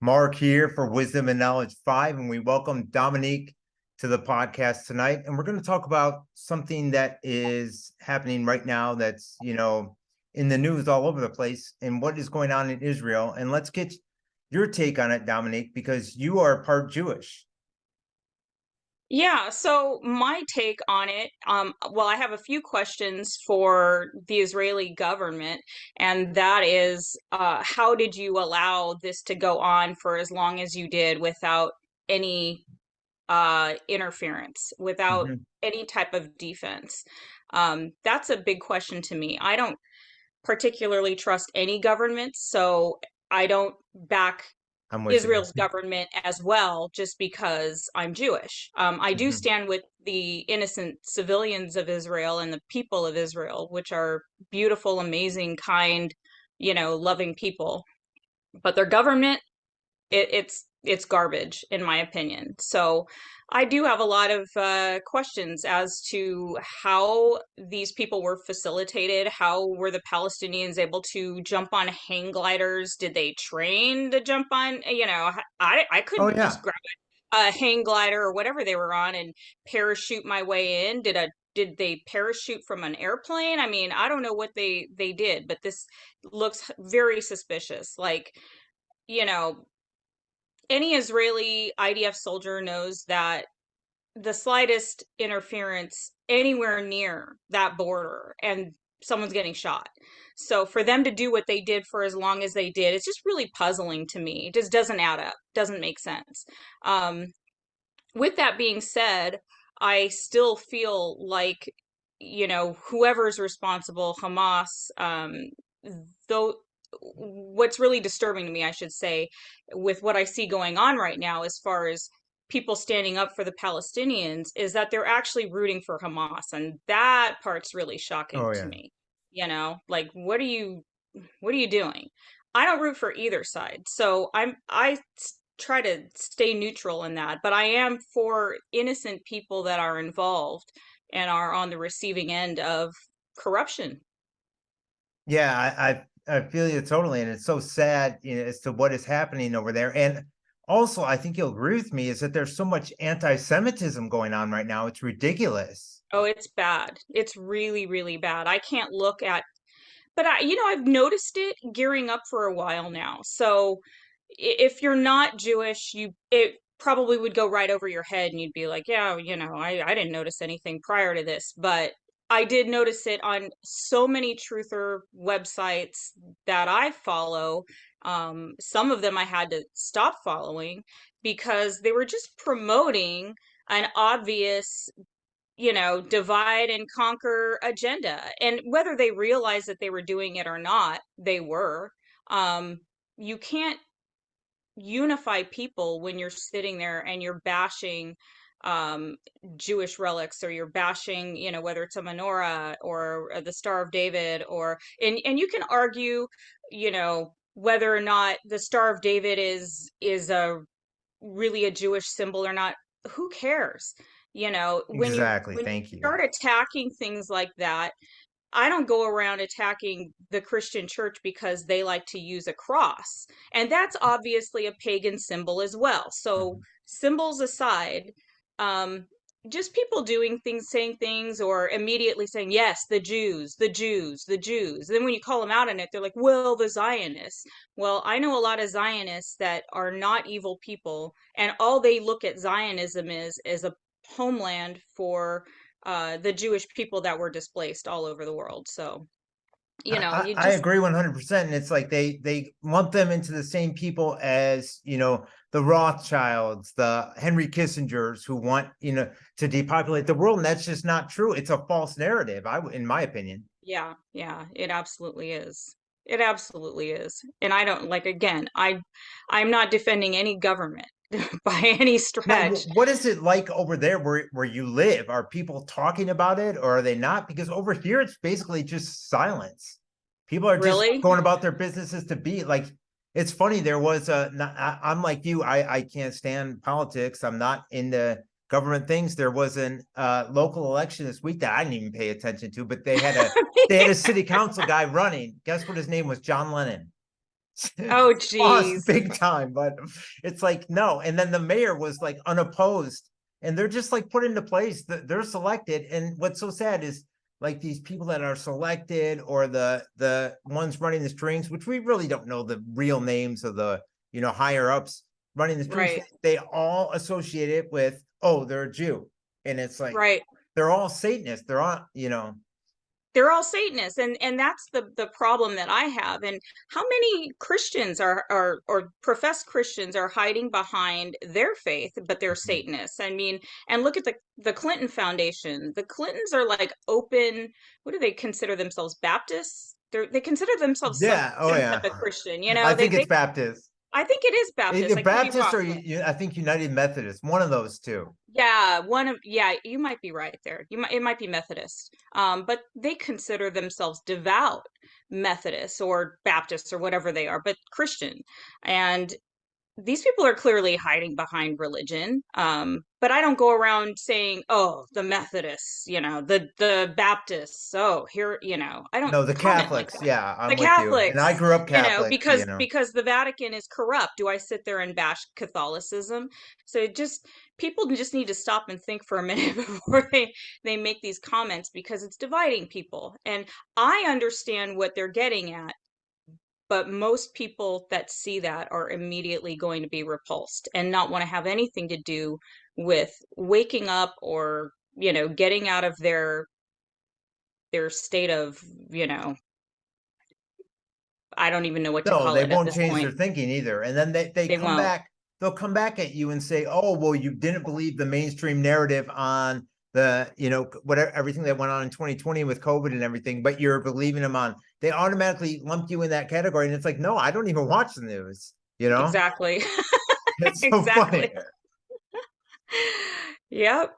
Mark here for Wisdom and Knowledge 5, and we welcome Dominique to the podcast tonight. And we're going to talk about something that is happening right now that's, in the news all over the place, and what is going on in Israel. And let's get your take on it, Dominique, because you are part Jewish. Yeah, so my take on it, I have a few questions for the Israeli government, and that is, how did you allow this to go on for as long as you did without any interference, without Mhm. any type of defense? That's a big question to me. I don't particularly trust any government, so I don't back I'm with you. Israel's government as well, just because I'm Jewish. I do Mhm. stand with the innocent civilians of Israel and the people of Israel, which are beautiful, amazing, kind, loving people. But their government, it's garbage, in my opinion. So I do have a lot of questions as to how these people were facilitated. How were the Palestinians able to jump on hang gliders? Did they train to jump on? I Oh, couldn't just yeah. grab a hang glider or whatever they were on and parachute my way in. Did they parachute from an airplane? I mean, I don't know what they did, but this looks very suspicious. Like, you know, any Israeli IDF soldier knows that the slightest interference anywhere near that border and someone's getting shot. So for them to do what they did for as long as they did, it's just really puzzling to me. It just doesn't add up, doesn't make sense. Um, with that being said, I still feel like, whoever's responsible, Hamas, though what's really disturbing to me, I should say, with what I see going on right now, as far as people standing up for the Palestinians, is that they're actually rooting for Hamas, and that part's really shocking Oh, to yeah. me. Like, what are you doing? I don't root for either side, so I try to stay neutral in that, but I am for innocent people that are involved and are on the receiving end of corruption. Yeah, I feel you totally, and it's so sad, as to what is happening over there. And also, I think you'll agree with me, is that there's so much anti-Semitism going on right now. It's ridiculous. Oh, it's bad. It's really, really bad. I can't look at, but I've noticed it gearing up for a while now. So if you're not Jewish, it probably would go right over your head and you'd be like, yeah, I didn't notice anything prior to this, but I did notice it on so many truther websites that I follow. Some of them I had to stop following because they were just promoting an obvious, divide and conquer agenda. And whether they realized that they were doing it or not, they were. You can't unify people when you're sitting there and you're bashing um Jewish relics, or you're bashing, whether it's a menorah or the Star of David, or and you can argue, whether or not the Star of David is a really a Jewish symbol or not. Who cares? When you Exactly. when you Thank you. start attacking things like that, I don't go around attacking the Christian church because they like to use a cross. And that's obviously a pagan symbol as well. So, Mhm. symbols aside, um, just people doing things, saying things, or immediately saying, yes, the Jews, the Jews, the Jews. Then when you call them out on it, they're like, well, the Zionists. Well, I know a lot of Zionists that are not evil people, and all they look at Zionism is a homeland for the Jewish people that were displaced all over the world. So, you I just agree 100%. And it's like they lump them into the same people as, the Rothschilds, the Henry Kissingers, who want, to depopulate the world. And that's just not true. It's a false narrative, in my opinion. yeah, yeah, it absolutely is. It absolutely is. And I don't, like, again, I'm not defending any government by any Now, stretch. what is it like over there where you live? Are people talking about it, or are they not? Because over here, it's basically just silence. People are just Really? going about their businesses to be like, it's funny. There was I'm like you. I can't stand politics. I'm not into government things. There was an local election this week that I didn't even pay attention to, but they had a city council guy running. Guess what his name was? John Lennon. Oh, lost geez. big time. But it's like, no. And then the mayor was like unopposed, and they're just like put into place. They're selected. And what's so sad is like these people that are selected, or the ones running the strings, which we really don't know the real names of the higher ups running the strings. Right. They all associate it with, oh, they're a Jew, and it's like Right. they're all Satanists. They're all They're all Satanists, and that's the problem that I have. And how many Christians are or professed Christians are hiding behind their faith, but they're Satanists? I mean, and look at the Clinton Foundation. The Clintons are like open. What do they consider themselves? Baptists? They consider themselves yeah, oh some type yeah. of Christian. I think They it's Baptist. I think it is Baptist. Either I could be Baptist wrong. or I think United Methodist, one of those two. Yeah, yeah, you might be right there. It might be Methodist. But they consider themselves devout Methodists or Baptists or whatever they are, but Christian. And these people are clearly hiding behind religion. But I don't go around saying, "Oh, the Methodists, the Baptists." Oh, here, I don't No, the comment like Catholics. that. Yeah, The I'm with you. And I Catholics, grew up Catholic. because the Vatican is corrupt. Do I sit there and bash Catholicism? So people just need to stop and think for a minute before they make these comments, because it's dividing people. And I understand what they're getting at, but most people that see that are immediately going to be repulsed and not want to have anything to do with waking up, or getting out of their state of, I don't even know what to No, call they it at won't this change their point. thinking either. And then they They come won't. back, they'll come back at you and say, oh, well, you didn't believe the mainstream narrative on whatever, everything that went on in 2020 with COVID and everything, but you're believing them on, they automatically lump you in that category. And it's like, no, I don't even watch the news. Exactly. It's so funny. Exactly. Yep,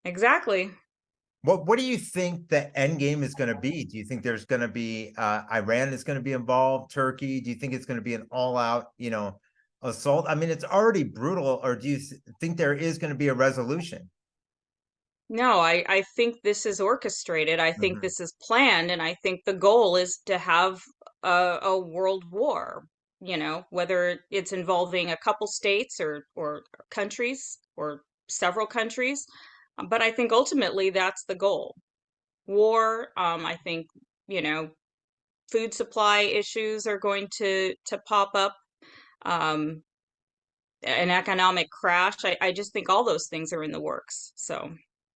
exactly. What do you think the end game is going to be? Do you think there's going to be Iran is going to be involved, Turkey? Do you think it's going to be an all-out, assault? I mean, it's already brutal. Or do you think there is going to be a resolution? No, I think this is orchestrated. I think Mhm. this is planned, and I think the goal is to have a world war, whether it's involving a couple states or countries or several countries. But I think ultimately that's the goal. War, I think, you know, food supply issues are going to pop up. Um, an economic crash. I just think all those things are in the works. So.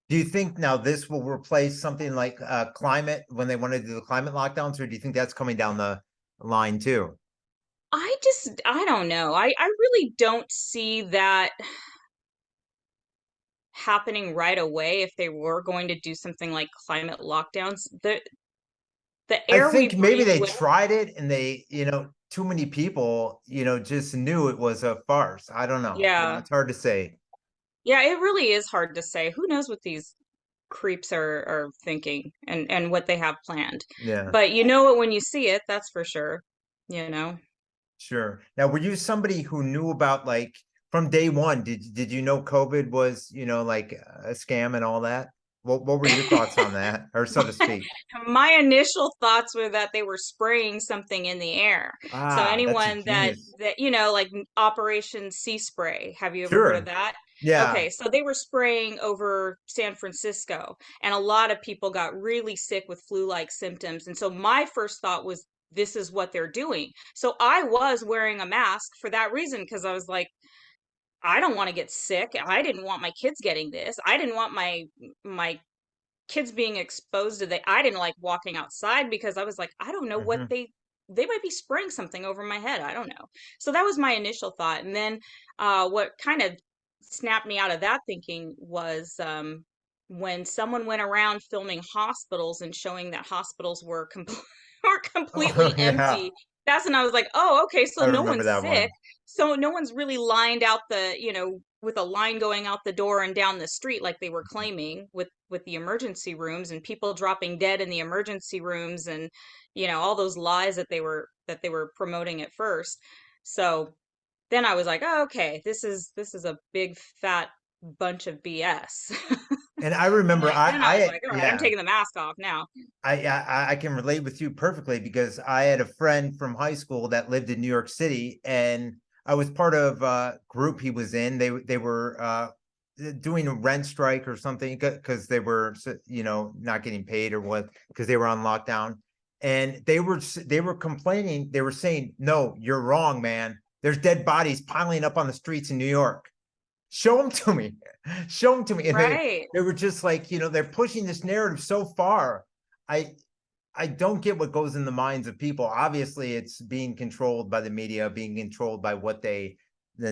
Do you think now this will replace something like climate when they want to do the climate lockdowns, or do you think that's coming down the line too? I don't know. I really don't see that happening right away if they were going to do something like climate lockdowns. The I air we think maybe breathe they with, tried it and too many people, just knew it was a farce. I don't know. yeah. It's hard to say. Yeah, it really is hard to say. Who knows what these creeps are thinking and what they have planned. Yeah. But you know it when you see it, that's for sure, you know. Sure. Now, were you somebody who knew about like from day one? Did you know COVID was, like a scam and all that? What were your thoughts on that, or so to speak? My initial thoughts were that they were spraying something in the air. So Ah, that's a anyone genius. that like Operation Sea Spray, have you ever heard of Sure. that? Yeah. Okay, so they were spraying over San Francisco, and a lot of people got really sick with flu-like symptoms. And so my first thought was, this is what they're doing. So I was wearing a mask for that reason, because I was like, I don't want to get sick. I didn't want my kids getting this. I didn't want my kids being exposed to I didn't like walking outside, because I was like, I don't know what Hmm. they might be spraying something over my head. I don't know. So that was my initial thought. And then what kind of snapped me out of that thinking was when someone went around filming hospitals and showing that hospitals were were Oh, completely yeah. empty. That's when I was like, oh, okay, so I no remember one's that sick. one. So no one's really lined out with a line going out the door and down the street like they were claiming, with the emergency rooms and people dropping dead in the emergency rooms, and all those lies that they were promoting at first. So then I was like, oh, okay, this is a big fat bunch of BS. And I I'm remember like, then I was like, all right, I'm yeah, taking the mask off now. I can relate with you perfectly because I had a friend from high school that lived in New York City, and I was part of a group he was in. They were doing a rent strike or something because they were not getting paid or what because they were on lockdown, and they were complaining. They were saying, "No, you're wrong, man. There's dead bodies piling up on the streets in New York. Show them to me, show them to me." And Right. they were just like, they're pushing this narrative so far. I I don't get what goes in the minds of people. Obviously, it's being controlled by the media, being controlled by the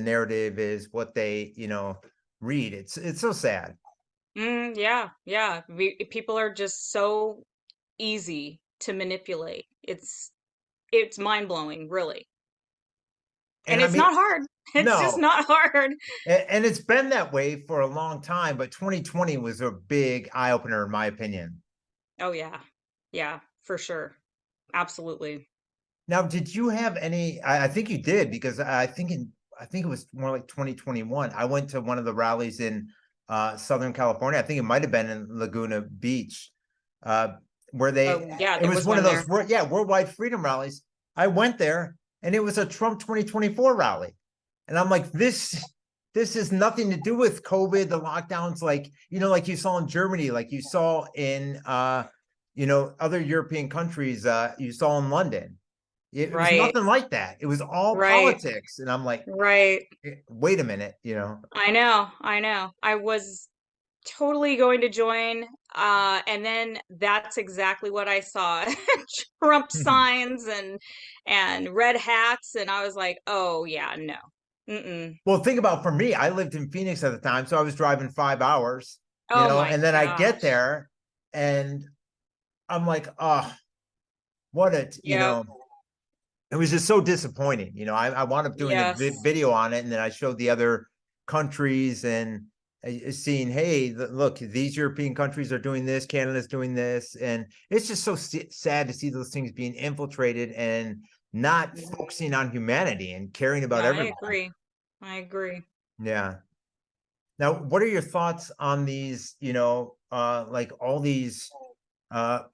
narrative is, what they, read. It's so sad. Yeah, yeah. People are just so easy to manipulate. It's mind-blowing, really. And And I it's mean, not hard. It's just no, not hard. and it's been that way for a long time, but 2020 was a big eye opener, in my opinion. Oh yeah. Yeah, for sure. Absolutely. Now, did you have any? I think you did because I think it was more like 2021. I went to one of the rallies in Southern California. I think it might have been in Laguna Beach, uh, where Oh yeah, it there was was one of one those there. worldwide freedom rallies. I went there and it was a Trump 2024 rally, and I'm like, this has nothing to do with COVID, the lockdowns, like like you saw in Germany, like you saw in other European countries, you saw in London. It was Right. nothing like that. It was all Right. politics. And I'm like, Right. wait a minute, I know. I know. I was totally going to join. And then that's exactly what I saw. Trump signs and red hats, and I was like, oh yeah, no. Mm-mm. Well, think about, for me, I lived in Phoenix at the time, so I was driving 5 hours, Oh my and then I get gosh. there and I'm like, oh, what Yep. it was just so disappointing. I wound up doing a Yes. video on it, and then I showed the other countries and seeing, hey, look, these European countries are doing this, Canada's doing this, and it's just so sad to see those things being infiltrated and not Mhm. focusing on humanity and caring about I everyone. agree. I agree. Yeah. Now, what are your thoughts on these, like all these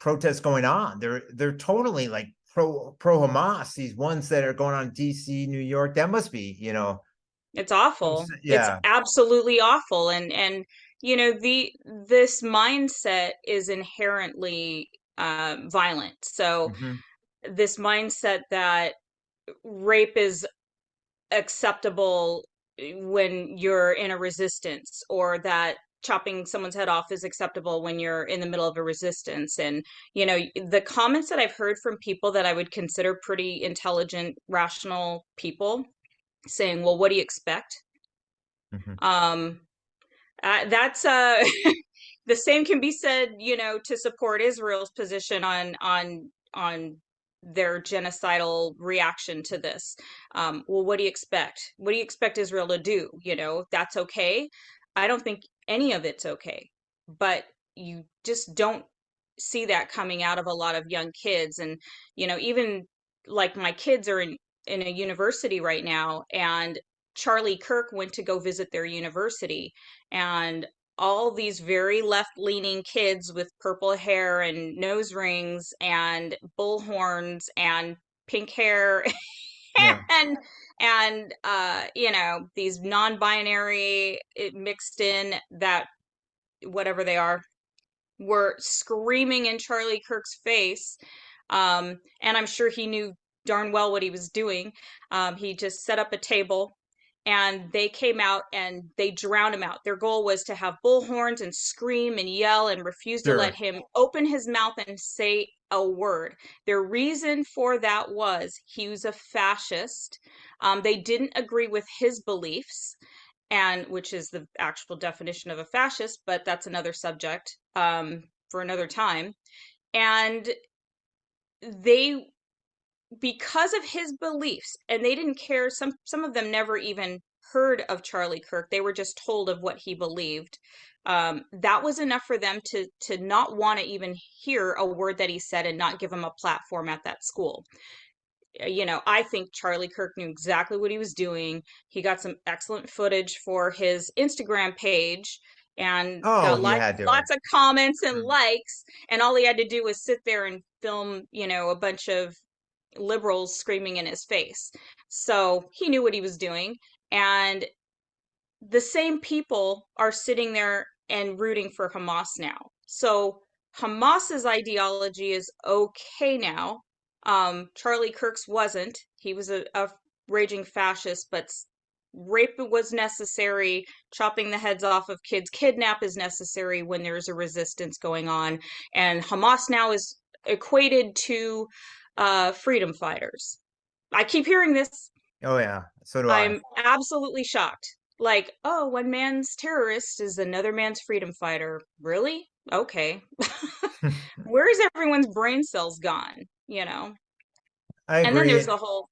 protests going on? They're totally like pro Hamas, these ones that are going on DC, New York. That must be, It's awful. It's yeah. absolutely awful. And this mindset is inherently violent. So Hmm. this mindset that rape is acceptable when you're in a resistance, or that chopping someone's head off is acceptable when you're in the middle of a resistance. And the comments that I've heard from people that I would consider pretty intelligent, rational people saying, well, what do you expect? Hmm. um that's the same can be said, to support Israel's position on their genocidal reaction to this. Well, what do you expect? What do you expect Israel to do? That's okay. I don't think any of it's okay, but you just don't see that coming out of a lot of young kids. And even like my kids are in a university right now, and Charlie Kirk went to go visit their university, and all these very left-leaning kids with purple hair and nose rings and bullhorns and pink hair Yeah. and these non-binary mixed in, that whatever they are, were screaming in Charlie Kirk's face. And I'm sure he knew darn well what he was doing. He just set up a table, and they came out and they drowned him out. Their goal was to have bullhorns and scream and yell and refuse to let Sure. him open his mouth and say a word. Their reason for that was he was a fascist. They didn't agree with his beliefs, and which is the actual definition of a fascist, but that's another subject, for another time. And they, because of his beliefs, and they didn't care. Some of them never even heard of Charlie Kirk. They were just told of what he believed. That was enough for them to not want to even hear a word that he said and not give him a platform at that school. I think Charlie Kirk knew exactly what he was doing. He got some excellent footage for his Instagram page, and Oh, got he lots had to. lots of comments and Mm. likes, and all he had to do was sit there and film, a bunch of liberals screaming in his face. So he knew what he was doing, and the same people are sitting there and rooting for Hamas now. So Hamas's ideology is okay now. Charlie Kirk's wasn't. He was a raging fascist, but rape was necessary. Chopping the heads off of kids, kidnap is necessary when there's a resistance going on. And Hamas now is equated to freedom fighters. I keep hearing this. Oh yeah, so do I. I'm absolutely shocked. Like, oh, one man's terrorist is another man's freedom fighter. Really? Okay. Where's everyone's brain cells gone? I And then there's agree. the whole,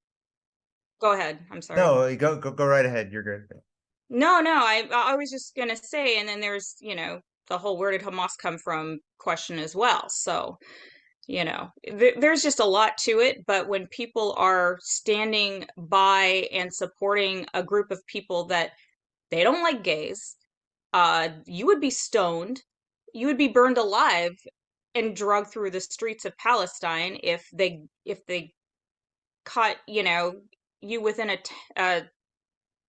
go ahead. I'm sorry. No, go right ahead. You're good. No, I was just gonna say, and then there's, the whole where did Hamas come from question as well. So, there's just a lot to it, but when people are standing by and supporting a group of people that they don't like gays, you would be stoned, you would be burned alive and dragged through the streets of Palestine if they caught, you within a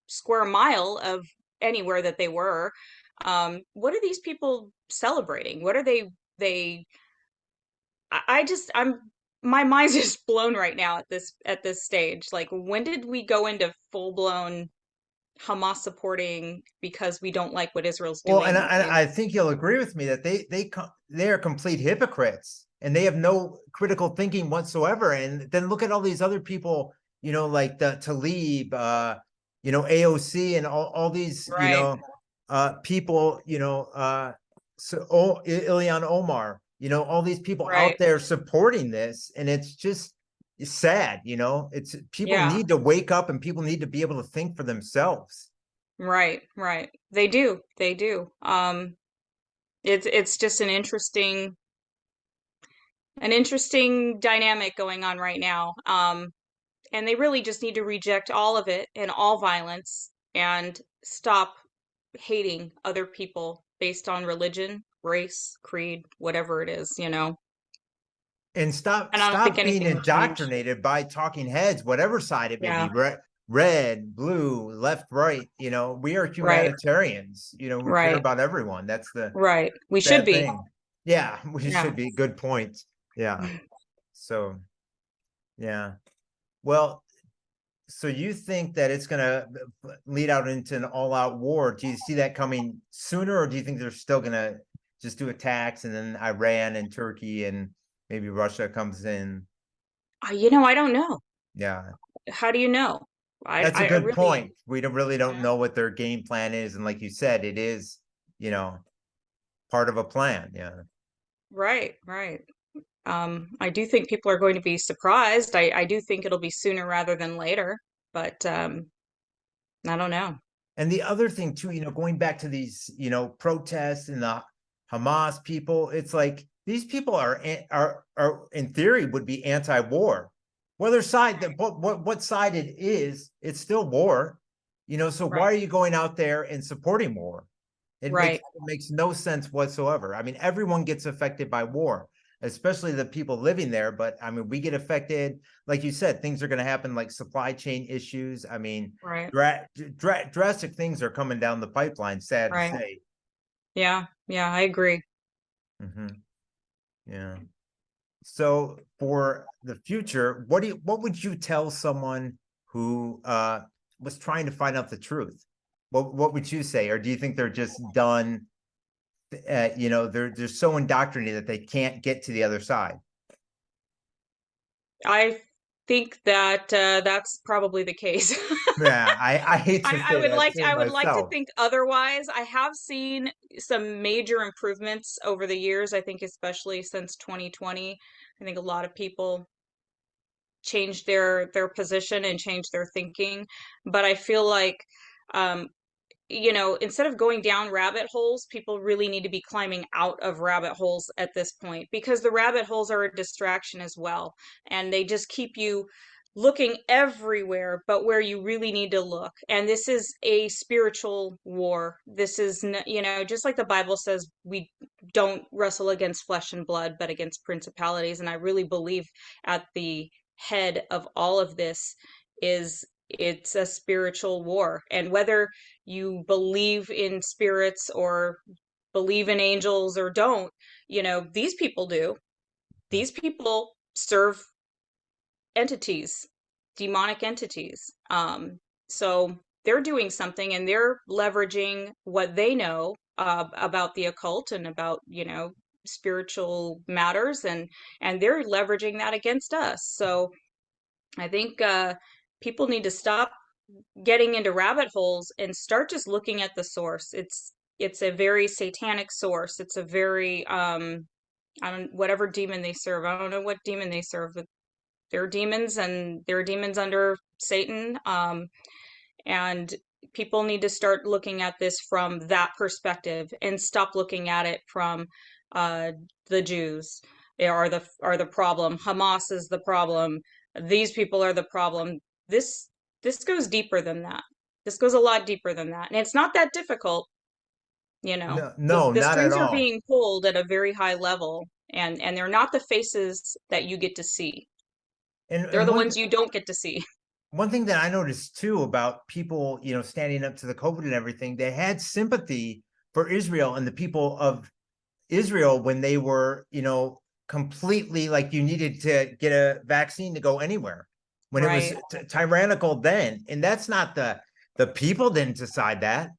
square mile of anywhere that they were. What are these people celebrating? What are they I just I'm my mind's just blown right now at this stage. Like, when did we go into full blown Hamas supporting because we don't like what Israel's Well, and doing? I think you'll agree with me that they are complete hypocrites and they have no critical thinking whatsoever. And then look at all these other people, like the Talib, AOC, and all these, Right, people, so Ilhan Omar, all these people out right. there supporting this, and it's just sad. It's people Yeah, need to wake up and people need to be able to think for themselves. right, right. They do. They do. It's just an interesting dynamic going on right now. And they really just need to reject all of it and all violence and stop hating other people based on religion, race, creed, whatever it is. And stop And I don't think stop being anything will change. indoctrinated by talking heads, whatever side it may Yeah, be, red, blue, left, right. We are right, humanitarians. We care right, about everyone. That's the right. We should sad be. thing. Yeah, we Yeah. should be. Good point. Yeah. So yeah. Well, so you think that it's gonna lead out into an all-out war? Do you see that coming sooner, or do you think they're still gonna just do attacks and then Iran and Turkey and maybe Russia comes in? I don't know. Yeah. How do you know? I, That's a I, I good really, point. We don't really don't yeah. know what their game plan is, and like you said, it is, you know, part of a plan. Yeah. Right, right. I do think people are going to be surprised. I do think it'll be sooner rather than later, but I don't know. And the other thing too, going back to these, protests and the Hamas people, it's like these people are in theory would be anti-war. Whether side that what side it is, it's still war. So why Right, are you going out there and supporting war? right, It makes no sense whatsoever. I mean, everyone gets affected by war, especially the people living there. But I mean, we get affected, like you said, things are going to happen like supply chain issues. I mean, right, drastic things are coming down the pipeline, sad to right. say. Yeah, yeah, I agree. Hmm. Yeah. So for the future, what would you tell someone who was trying to find out the truth? What would you say? Or do you think they're just done? They're so indoctrinated that they can't get to the other side. I think that that's probably the case. Yeah, I hate to I say would that like too I would like to myself. think otherwise. I have seen some major improvements over the years. I think especially since 2020. I think a lot of people changed their position and changed their thinking. But I feel like um, instead of going down rabbit holes, people really need to be climbing out of rabbit holes at this point because the rabbit holes are a distraction as well. And they just keep you looking everywhere but where you really need to look. And this is a spiritual war. This is, just like the Bible says, we don't wrestle against flesh and blood, but against principalities. And I really believe at the head of all of this is it's a spiritual war. And whether you believe in spirits or believe in angels or don't, these people do. These people serve entities, demonic entities. So they're doing something and they're leveraging what they know about the occult and about, spiritual matters, and they're leveraging that against us. So I think people need to stop getting into rabbit holes and start just looking at the source. It's a very satanic source. It's a very I don't whatever demon they serve. I don't know what demon they serve, but they're demons and they're demons under Satan. And people need to start looking at this from that perspective and stop looking at it from uh, the Jews are the problem. Hamas is the problem. These people are the problem. This goes deeper than that. This goes a lot deeper than that, and it's not that difficult. No, The no, the not at strings are all. being pulled at a very high level, and they're not the faces that you get to see. And They're and the one ones you don't get to see. one thing that I noticed too about people, standing up to the COVID and everything, they had sympathy for Israel and the people of Israel when they were, completely like you needed to get a vaccine to go anywhere when it was Right. tyrannical then. And that's not the people didn't decide that.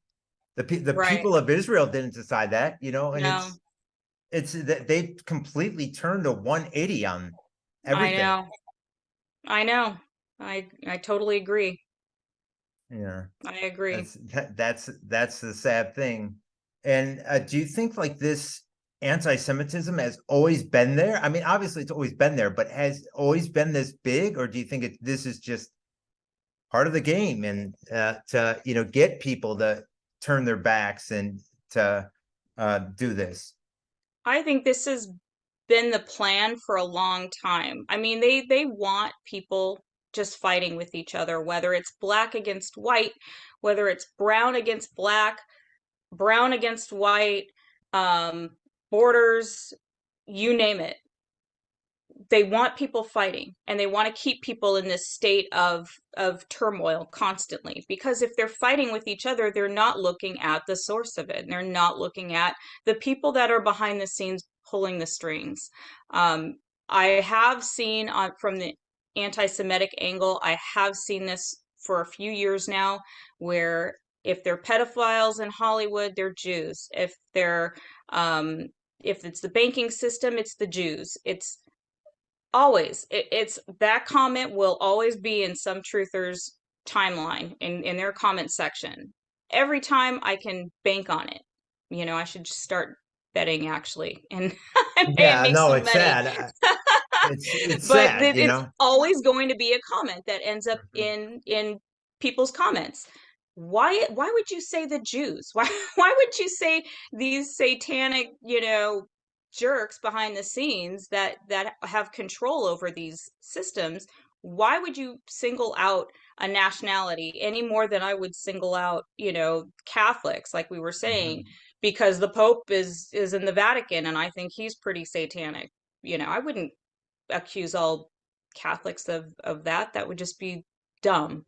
The Right. people of Israel didn't decide that, and No, it's that they completely turned a 180 on I everything. know. I know. I totally agree. Yeah. I agree. That's the sad thing. And do you think like this anti-Semitism has always been there? I mean, obviously it's always been there, but has always been this big, or do you think this is just part of the game and to get people to turn their backs and to do this? I think this has been the plan for a long time. I mean, they want people just fighting with each other, whether it's black against white, whether it's brown against black, brown against white, um, borders, you name it. They want people fighting and they want to keep people in this state of turmoil constantly, because if they're fighting with each other, they're not looking at the source of it, and they're not looking at the people that are behind the scenes pulling the strings. I have seen from the anti-Semitic angle, I have seen this for a few years now, where if they're pedophiles in Hollywood, they're Jews. If it's the banking system, it's the Jews. It's always it's that comment will always be in some truther's timeline in their comment section. Every time I can bank on it. I should just start betting actually and and Yeah, make no, some it's money. sad. It's But sad, it's always going to be a comment that ends up in people's comments. Why would you say the Jews? Why would you say these satanic, jerks behind the scenes that have control over these systems? Why would you single out a nationality any more than I would single out, Catholics, like we were saying, Mhm. because the Pope is in the Vatican and I think he's pretty satanic. I wouldn't accuse all Catholics of that. That would just be dumb.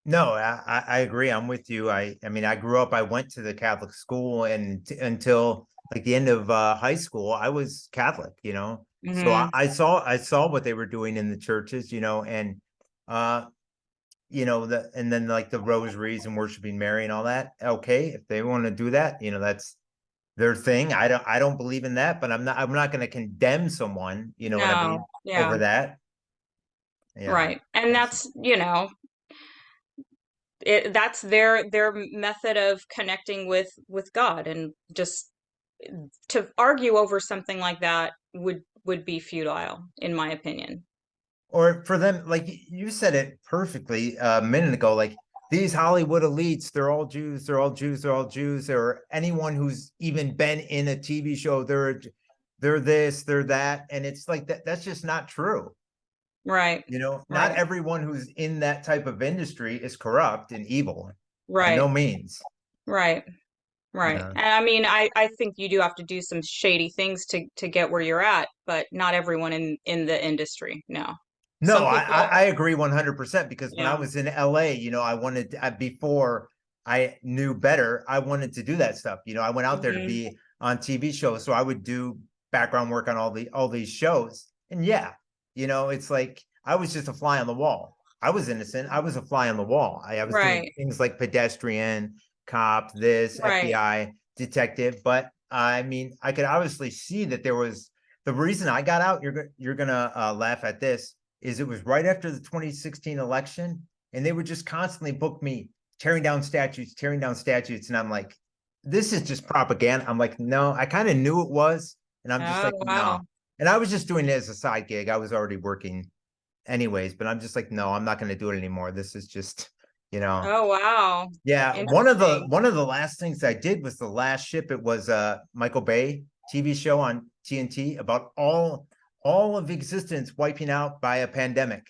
No, I agree. I'm with you. I mean, I grew up, I went to the Catholic school and until like the end of high school, I was Catholic, So Hmm. I saw what they were doing in the churches, and uh, and then like the rosaries and worshiping Mary and all that. Okay, if they want to do that, that's their thing. I don't believe in that, but I'm not going to condemn someone, you know what I No, mean, over yeah, that. Yeah. right. And That's that's their method of connecting with God, and just to argue over something like that would be futile, in my opinion. or for them, like you said it perfectly a minute ago, like these Hollywood elites, they're all Jews, they're all Jews, they're all Jews, or anyone who's even been in a TV show, they're this, they're that, and it's like that's just not true. Right. Not Right. everyone who's in that type of industry is corrupt and evil, by no Right. means. Right. Right. Yeah. And I mean, I think you do have to do some shady things to get where you're at, but not everyone in the industry. No. No, Some I people, agree 100% because when I yeah. was in LA, I wanted to, before I knew better, I wanted to do that stuff. I went out there to Hmm. be on TV shows, so I would do background work on all these shows. And yeah, it's like I was just a fly on the wall. I was innocent. I was a fly on the wall. I was doing Right. things like pedestrian, cop, this, Right. FBI, detective, but I mean, I could obviously see that there was the reason I got out. You're gonna laugh at this is it was right after the 2016 election, and they would just constantly book me tearing down statutes. And I'm like, this is just propaganda. I'm like, no, I kind of knew it was. And I'm just Oh, like, no. wow. And I was just doing it as a side gig. I was already working anyways, but I'm just like, no, I'm not going to do it anymore. This is just, you know, Oh, wow. yeah. Interesting. One of the last things I did was the last ship. It was a Michael Bay TV show on TNT about all of existence wiping out by a pandemic.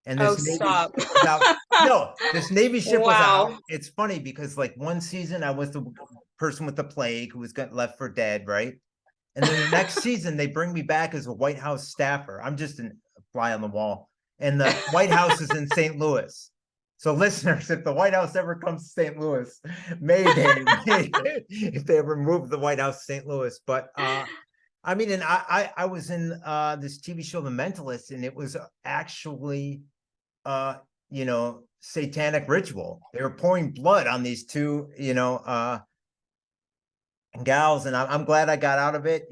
And Oh, this Navy stop. ship was out. No, this Navy ship was out. Wow. It's funny because like one season I was the person with the plague who was got left for dead, right? And then the next season they bring me back as a White House staffer. I'm just a fly on the wall. And the White House is in St. Louis. So listeners, if the White House ever comes to St. Louis, Mayday, if they ever move the White House to St. Louis. But I mean, and I was in this TV show, The Mentalist, and it was actually uh satanic ritual. They were pouring blood on these two gals, and I'm glad I got out of it.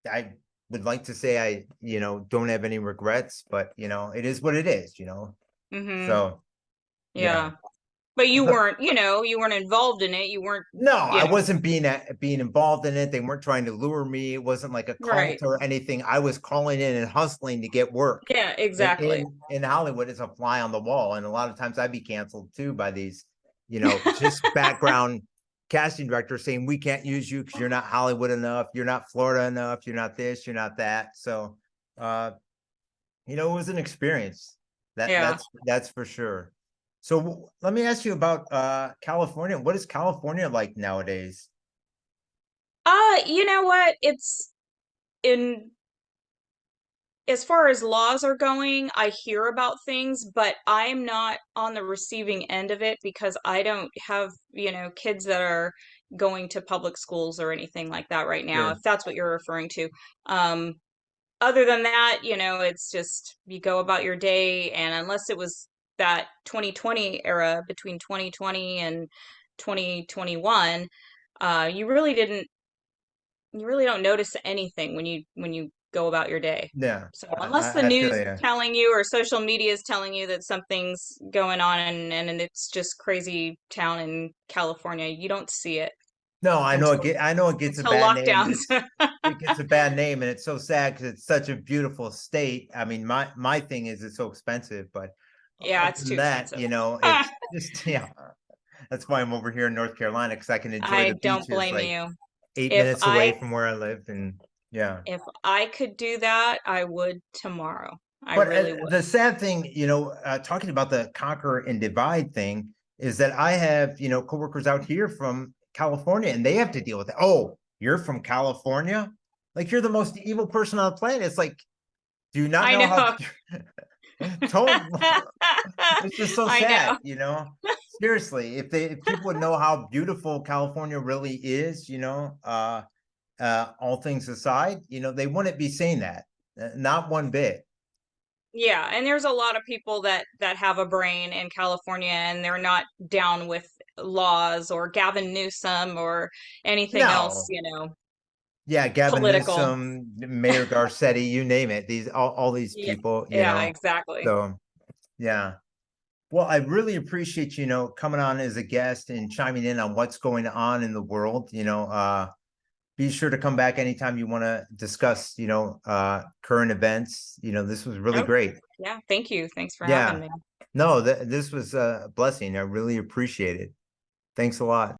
I would like to say I don't have any regrets, but it is what it is. Hmm. So yeah. Yeah. But The- you weren't involved in it. You weren't, no, you I know, wasn't being involved in it. They weren't trying to lure me. It wasn't like a cult right. or anything. I was calling in and hustling to get work. Yeah, in exactly. in Hollywood, it's a fly on the wall, and a lot of times I'd be canceled too by these, just background casting directors saying we can't use you because you're not Hollywood enough, you're not Florida enough, you're not this, you're not that. So, it was an experience. That Yeah. that's for sure. So let me ask you about California. What is California like nowadays? You know what? It's in as far as laws are going, I hear about things, but I'm not on the receiving end of it because I don't have, kids that are going to public schools or anything like that right now, if Sure. that's what you're referring to. Um, Other than that, it's just you go about your day, and unless it was that 2020 era between 2020 and 2021, you really don't notice anything when you go about your day. Yeah, So I, unless the I feel news is you. telling you or social media is telling you that something's going on and it's just crazy town in California, you don't see it No, until I know it gets a bad name, and lockdowns. it gets a bad name, and it's so sad because it's such a beautiful state. I mean, my thing is it's so expensive, but Yeah, other it's too than that, expensive. it's just yeah. That's why I'm over here in North Carolina because I can enjoy I the don't beaches blame like you. 8 minutes away from where I live, and yeah. If I could do that, I would tomorrow. I But really would. the sad thing, talking about the conquer and divide thing, is that I have, coworkers out here from California, and they have to deal with it. Oh, you're from California? Like you're the most evil person on the planet. It's like, do you not I know how? know. Don't. It's just so I sad, know. Seriously, if people would know how beautiful California really is, all things aside, they wouldn't be saying that. Not one bit. Yeah, and there's a lot of people that have a brain in California and they're not down with laws or Gavin Newsom or anything else, No. Yeah, Gavin political. Newsom, Mayor Garcetti, you name it. These all these Yeah, people, yeah, exactly. So yeah. Well, I really appreciate coming on as a guest and chiming in on what's going on in the world. Be sure to come back anytime you want to discuss, current events. This was really Oh, great. yeah, thank you. Thanks for having Yeah. me. No, this was a blessing. I really appreciate it. Thanks a lot.